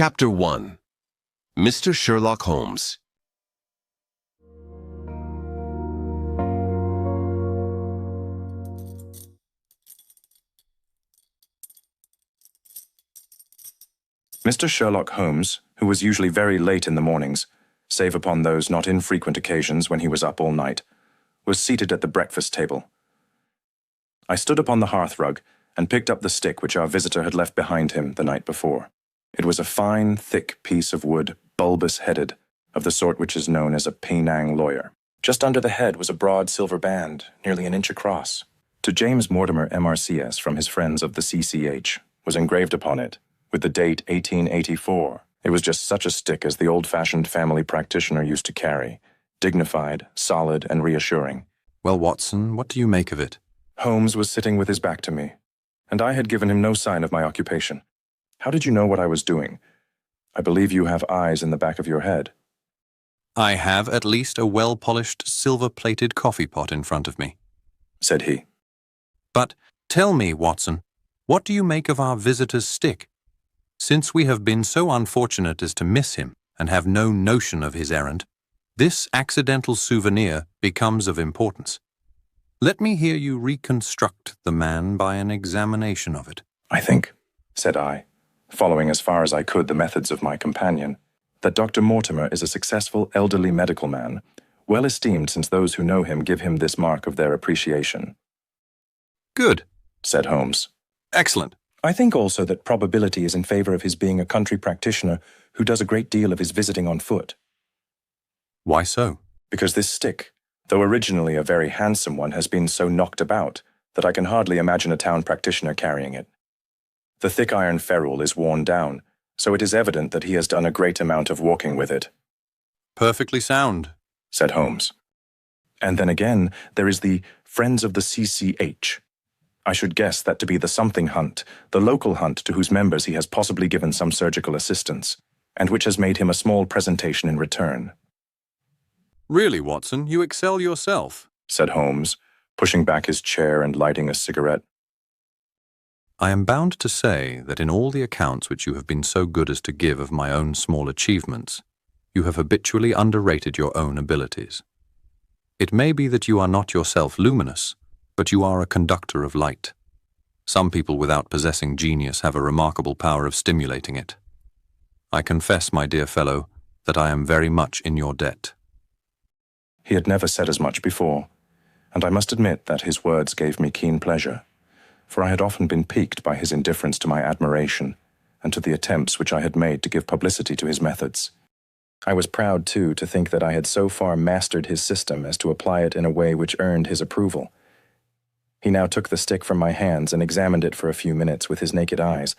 Chapter 1. Mr. Sherlock Holmes. Mr. Sherlock Holmes, who was usually very late in the mornings, save upon those not infrequent occasions when he was up all night, was seated at the breakfast table. I stood upon the hearthrug and picked up the stick which our visitor had left behind him the night before. It was a fine, thick piece of wood, bulbous-headed, of the sort which is known as a Penang lawyer. Just under the head was a broad silver band, nearly an inch across. To James Mortimer, MRCS, from his friends of the CCH, was engraved upon it, with the date 1884. It was just such a stick as the old-fashioned family practitioner used to carry, dignified, solid, and reassuring. Well, Watson, what do you make of it? Holmes was sitting with his back to me, and I had given him no sign of my occupation. How did you know what I was doing? I believe you have eyes in the back of your head. I have at least a well-polished, silver-plated coffee pot in front of me, said he. But tell me, Watson, what do you make of our visitor's stick? Since we have been so unfortunate as to miss him and have no notion of his errand, this accidental souvenir becomes of importance. Let me hear you reconstruct the man by an examination of it. I think, said I, following as far as I could the methods of my companion, that Dr. Mortimer is a successful elderly medical man, well esteemed since those who know him give him this mark of their appreciation. Good, said Holmes. Excellent. I think also that probability is in favor of his being a country practitioner who does a great deal of his visiting on foot. Why so? Because this stick, though originally a very handsome one, has been so knocked about that I can hardly imagine a town practitioner carrying it. The thick iron ferrule is worn down, so it is evident that he has done a great amount of walking with it. Perfectly sound, said Holmes. And then again, there is the Friends of the CCH. I should guess that to be the something hunt, the local hunt to whose members he has possibly given some surgical assistance, and which has made him a small presentation in return. Really, Watson, you excel yourself, said Holmes, pushing back his chair and lighting a cigarette. I am bound to say that in all the accounts which you have been so good as to give of my own small achievements, you have habitually underrated your own abilities. It may be that you are not yourself luminous, but you are a conductor of light. Some people without possessing genius have a remarkable power of stimulating it. I confess, my dear fellow, that I am very much in your debt. He had never said as much before, and I must admit that his words gave me keen pleasure, for I had often been piqued by his indifference to my admiration and to the attempts which I had made to give publicity to his methods. I was proud, too, to think that I had so far mastered his system as to apply it in a way which earned his approval. He now took the stick from my hands and examined it for a few minutes with his naked eyes.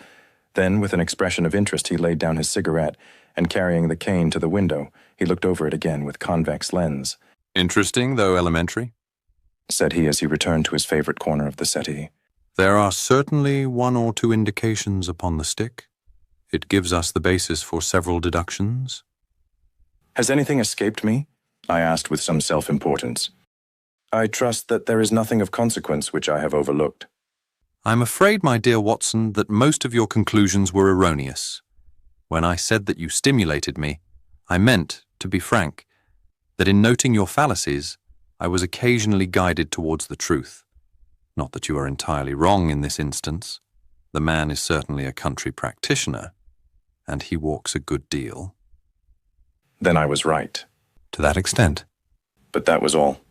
Then, with an expression of interest, he laid down his cigarette, and carrying the cane to the window, he looked over it again with convex lens. Interesting, though elementary, said he as he returned to his favorite corner of the settee. There are certainly one or two indications upon the stick. It gives us the basis for several deductions. Has anything escaped me? I asked with some self-importance. I trust that there is nothing of consequence which I have overlooked. I'm afraid, my dear Watson, that most of your conclusions were erroneous. When I said that you stimulated me, I meant, to be frank, that in noting your fallacies, I was occasionally guided towards the truth. Not that you are entirely wrong in this instance. The man is certainly a country practitioner, and he walks a good deal. Then I was right. To that extent. But that was all.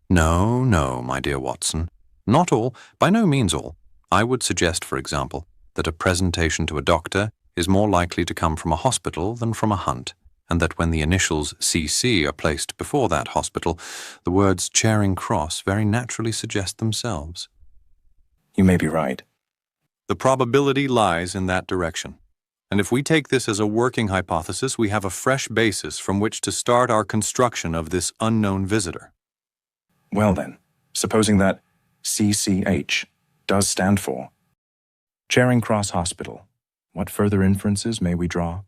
No, no, my dear Watson. Not all, by no means all. I would suggest, for example, that a presentation to a doctor is more likely to come from a hospital than from a hunt, and that when the initials CC are placed before that hospital, the words Charing Cross very naturally suggest themselves. You may be right. The probability lies in that direction. And if we take this as a working hypothesis, we have a fresh basis from which to start our construction of this unknown visitor. Well then, supposing that CCH does stand for Charing Cross Hospital, what further inferences may we draw?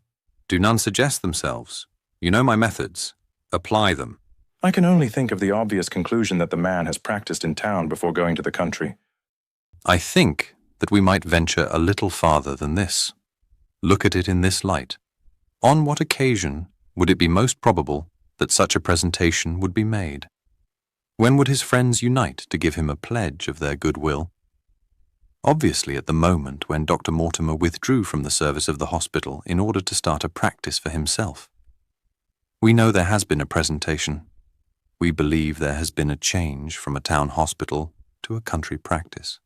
Do none suggest themselves? You know my methods. Apply them. I can only think of the obvious conclusion that the man has practiced in town before going to the country. I think that we might venture a little farther than this. Look at it in this light. On what occasion would it be most probable that such a presentation would be made? When would his friends unite to give him a pledge of their goodwill? Obviously at the moment when Dr. Mortimer withdrew from the service of the hospital in order to start a practice for himself. We know there has been a presentation. We believe there has been a change from a town hospital to a country practice.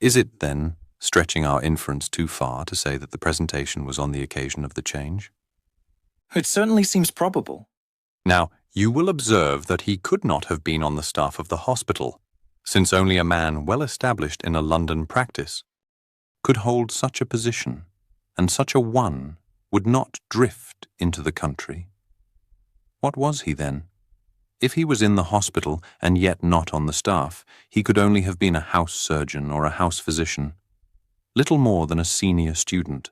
Is it, then, stretching our inference too far to say that the presentation was on the occasion of the change? It certainly seems probable. Now, you will observe that he could not have been on the staff of the hospital, since only a man well established in a London practice could hold such a position, and such a one would not drift into the country. What was he then? If he was in the hospital and yet not on the staff, he could only have been a house surgeon or a house physician, little more than a senior student.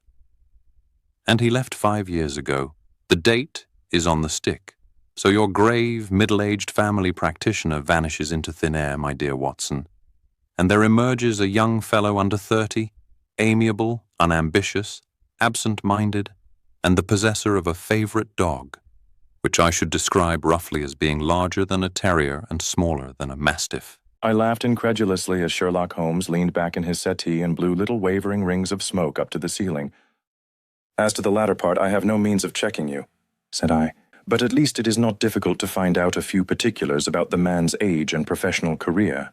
And he left 5 years ago. The date is on the stick. So your grave, middle-aged family practitioner vanishes into thin air, my dear Watson, and there emerges a young fellow under 30, amiable, unambitious, absent-minded, and the possessor of a favorite dog, which I should describe roughly as being larger than a terrier and smaller than a mastiff. I laughed incredulously as Sherlock Holmes leaned back in his settee and blew little wavering rings of smoke up to the ceiling. As to the latter part, I have no means of checking you, said I. But at least it is not difficult to find out a few particulars about the man's age and professional career.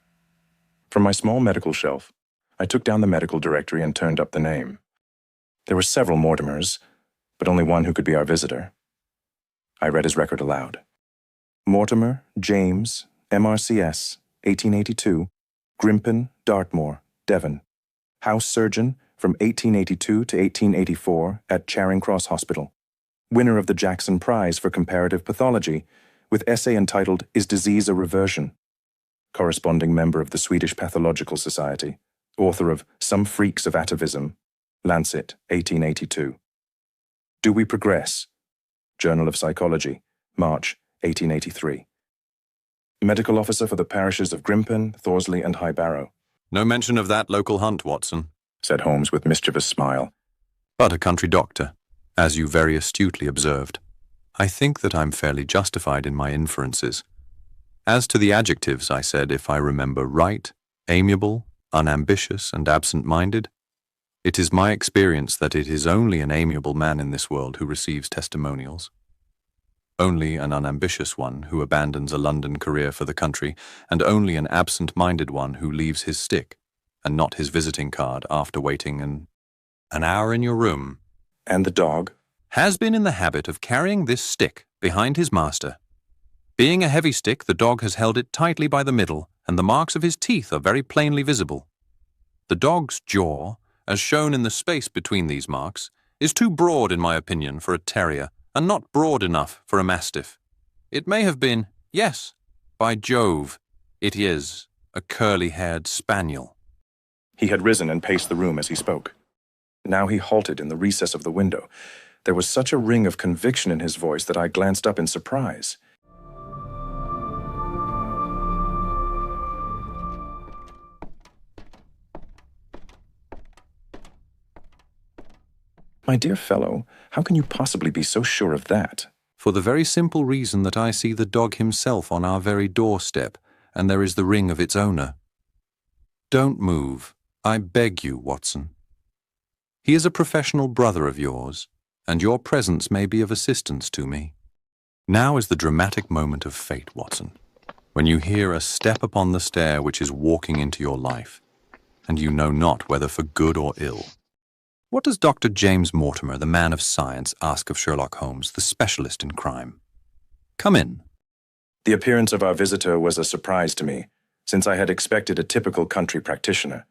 From my small medical shelf, I took down the medical directory and turned up the name. There were several Mortimers, but only one who could be our visitor. I read his record aloud. Mortimer, James, MRCS, 1882, Grimpen, Dartmoor, Devon. House surgeon from 1882 to 1884 at Charing Cross Hospital. Winner of the Jackson Prize for Comparative Pathology, with essay entitled Is Disease a Reversion? Corresponding member of the Swedish Pathological Society. Author of Some Freaks of Atavism, Lancet, 1882. Do We Progress? Journal of Psychology, March, 1883. Medical officer for the parishes of Grimpen, Thorsley and High Barrow. No mention of that local hunt, Watson, said Holmes with mischievous smile. But a country doctor, as you very astutely observed. I think that I'm fairly justified in my inferences. As to the adjectives, I said, if I remember right, amiable, unambitious, and absent-minded, it is my experience that it is only an amiable man in this world who receives testimonials. Only an unambitious one who abandons a London career for the country, and only an absent-minded one who leaves his stick, and not his visiting card after waiting an hour in your room. And the dog? Has been in the habit of carrying this stick behind his master. Being a heavy stick, the dog has held it tightly by the middle, and the marks of his teeth are very plainly visible. The dog's jaw, as shown in the space between these marks, is too broad in my opinion for a terrier, and not broad enough for a mastiff. It may have been, yes, by Jove, it is a curly-haired spaniel. He had risen and paced the room as he spoke. Now he halted in the recess of the window. There was such a ring of conviction in his voice that I glanced up in surprise. My dear fellow, how can you possibly be so sure of that? For the very simple reason that I see the dog himself on our very doorstep, and there is the ring of its owner. Don't move, I beg you, Watson. He is a professional brother of yours, and your presence may be of assistance to me. Now is the dramatic moment of fate, Watson, when you hear a step upon the stair which is walking into your life, and you know not whether for good or ill. What does Dr. James Mortimer, the man of science, ask of Sherlock Holmes, the specialist in crime? Come in. The appearance of our visitor was a surprise to me, since I had expected a typical country practitioner.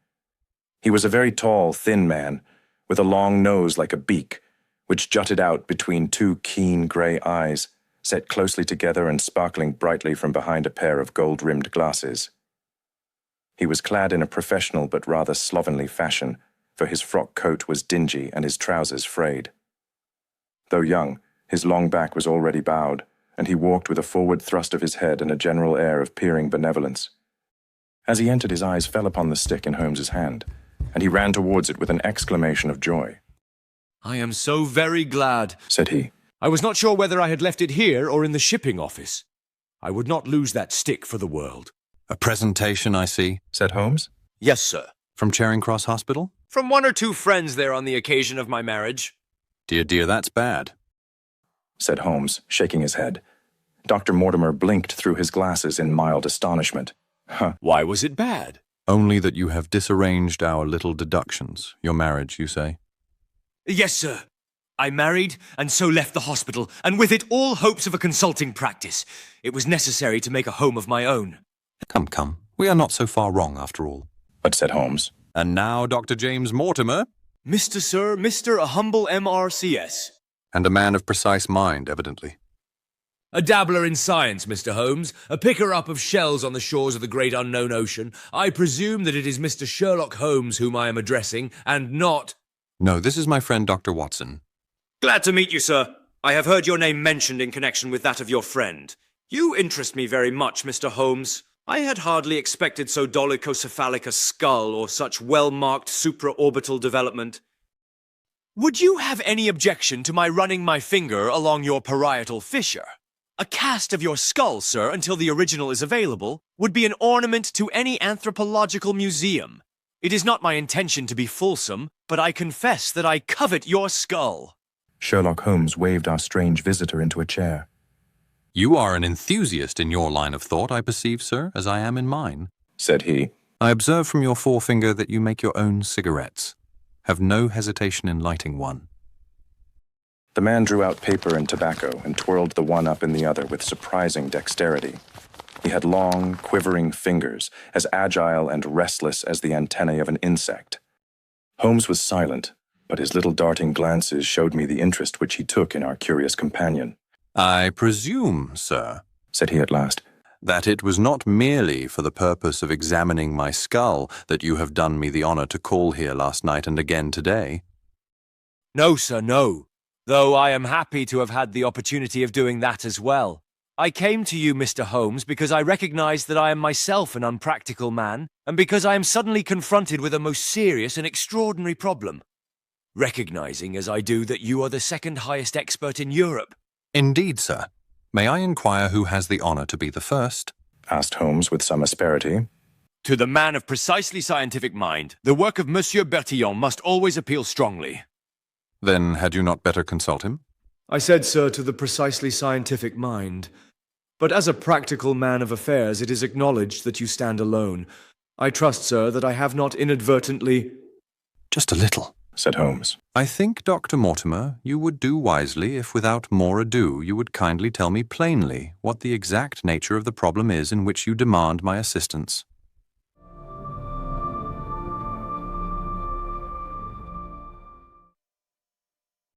He was a very tall, thin man, with a long nose like a beak, which jutted out between two keen grey eyes, set closely together and sparkling brightly from behind a pair of gold-rimmed glasses. He was clad in a professional but rather slovenly fashion, for his frock coat was dingy and his trousers frayed. Though young, his long back was already bowed, and he walked with a forward thrust of his head and a general air of peering benevolence. As he entered, his eyes fell upon the stick in Holmes's hand, and he ran towards it with an exclamation of joy. I am so very glad, said he. I was not sure whether I had left it here or in the shipping office. I would not lose that stick for the world. A presentation, I see, said Holmes. Yes, sir. from Charing Cross Hospital? From one or two friends there on the occasion of my marriage. Dear, dear, that's bad, said Holmes, shaking his head. Dr. Mortimer blinked through his glasses in mild astonishment. Why was it bad? Only that you have disarranged our little deductions. Your marriage, you say? Yes, sir. I married and so left the hospital, and with it all hopes of a consulting practice. It was necessary to make a home of my own. Come, come. We are not so far wrong, after all. But said Holmes. And now Dr. James Mortimer. Mr. Sir, Mr. a humble MRCS. And a man of precise mind, evidently. A dabbler in science, Mr. Holmes, a picker-up of shells on the shores of the great unknown ocean. I presume that it is Mr. Sherlock Holmes whom I am addressing, and not... No, this is my friend Dr. Watson. Glad to meet you, sir. I have heard your name mentioned in connection with that of your friend. You interest me very much, Mr. Holmes. I had hardly expected so dolichocephalic a skull or such well-marked supraorbital development. Would you have any objection to my running my finger along your parietal fissure? A cast of your skull, sir, until the original is available, would be an ornament to any anthropological museum. It is not my intention to be fulsome, but I confess that I covet your skull. Sherlock Holmes waved our strange visitor into a chair. You are an enthusiast in your line of thought, I perceive, sir, as I am in mine, said he. I observe from your forefinger that you make your own cigarettes. Have no hesitation in lighting one. The man drew out paper and tobacco and twirled the one up in the other with surprising dexterity. He had long, quivering fingers, as agile and restless as the antennae of an insect. Holmes was silent, but his little darting glances showed me the interest which he took in our curious companion. I presume, sir, said he at last, that it was not merely for the purpose of examining my skull that you have done me the honor to call here last night and again today. No, sir, no. Though I am happy to have had the opportunity of doing that as well. I came to you, Mr. Holmes, because I recognize that I am myself an unpractical man, and because I am suddenly confronted with a most serious and extraordinary problem. Recognizing, as I do, that you are the second highest expert in Europe. Indeed, sir. May I inquire who has the honor to be the first? Asked Holmes with some asperity. To the man of precisely scientific mind, the work of Monsieur Bertillon must always appeal strongly. Then had you not better consult him? I said, sir, to the precisely scientific mind. But as a practical man of affairs, it is acknowledged that you stand alone. I trust, sir, that I have not inadvertently... Just a little, said Holmes. I think, Dr. Mortimer, you would do wisely if without more ado you would kindly tell me plainly what the exact nature of the problem is in which you demand my assistance.